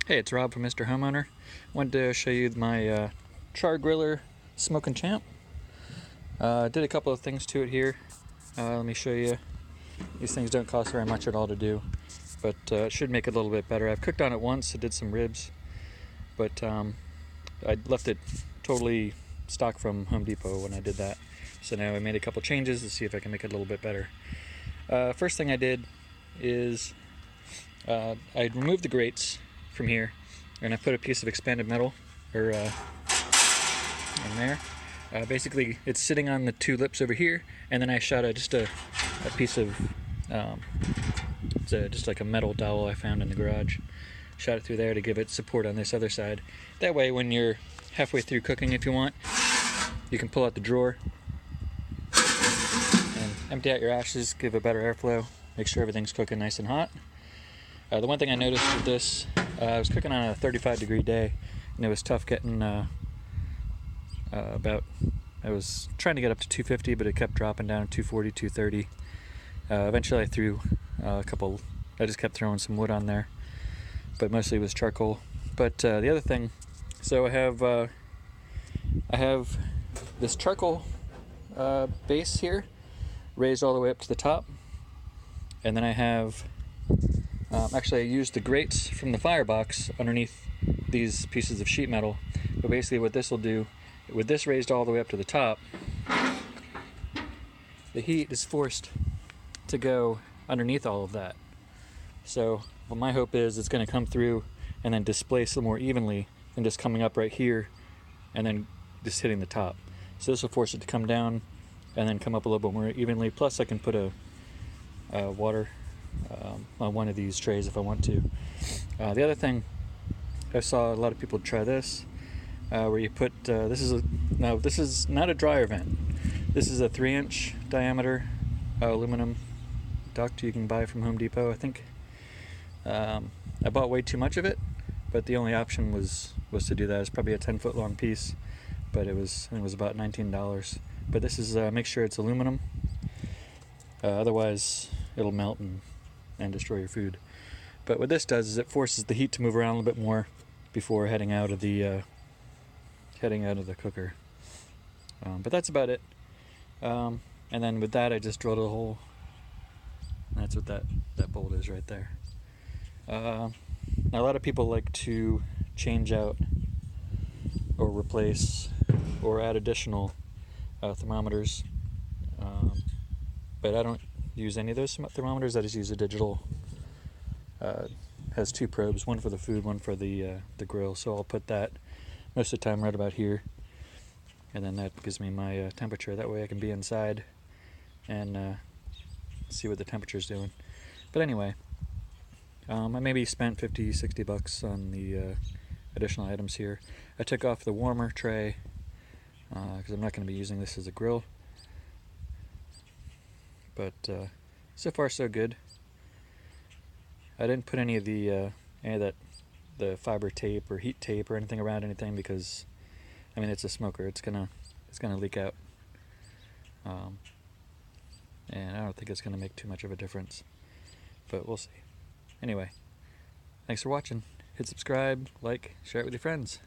Hey, it's Rob from Mr. Homeowner. Wanted to show you my Char-griller smokin' champ. Did a couple of things to it here. Let me show you. These things don't cost very much at all to do, but it should make it a little bit better. I've cooked on it once. I did some ribs, but I left it totally stock from Home Depot when I did that. So now I made a couple changes to see if I can make it a little bit better. First thing I did is I removed the grates from here, and I put a piece of expanded metal in there. Basically, it's sitting on the two lips over here, and then I shot just a piece of just like a metal dowel I found in the garage. Shot it through there to give it support on this other side. That way, when you're halfway through cooking, if you want, you can pull out the drawer and empty out your ashes, give it better airflow, make sure everything's cooking nice and hot. The one thing I noticed with this, I was cooking on a 35-degree day, and it was tough getting I was trying to get up to 250, but it kept dropping down to 240, 230. Eventually I threw I just kept throwing some wood on there, but mostly it was charcoal. But the other thing, so I have this charcoal base here, raised all the way up to the top, and then I have actually I used the grates from the firebox underneath these pieces of sheet metal. But basically what this will do, with this raised all the way up to the top, the heat is forced to go underneath all of that. So what my hope is it's going to come through and then displace a little more evenly than just coming up right here and then just hitting the top. So this will force it to come down and then come up a little bit more evenly. Plus I can put a water on one of these trays if I want to. The other thing, I saw a lot of people try this, where you put this is not a dryer vent. This is a 3-inch diameter aluminum duct you can buy from Home Depot. I think I bought way too much of it, but the only option was to do that. It's probably a 10-foot long piece, but I think it was about $19. But this is make sure it's aluminum, otherwise it'll melt and destroy your food. But what this does is it forces the heat to move around a little bit more before heading out of the cooker. But that's about it. And then with that, I just drilled a hole. And that's what that bolt is right there. Now a lot of people like to change out or replace or add additional thermometers, but I don't use any of those thermometers. I just use a digital. Has 2 probes, one for the food, one for the grill. So I'll put that most of the time right about here, and then that gives me my temperature. That way I can be inside and see what the temperature's doing. But anyway, I maybe spent $50-$60 on the additional items here. I took off the warmer tray because I'm not going to be using this as a grill. But so far so good. I didn't put any of the fiber tape or heat tape or anything around anything because, I mean, it's a smoker. It's gonna leak out, and I don't think it's gonna make too much of a difference. But we'll see. Anyway, thanks for watching. Hit subscribe, like, share it with your friends.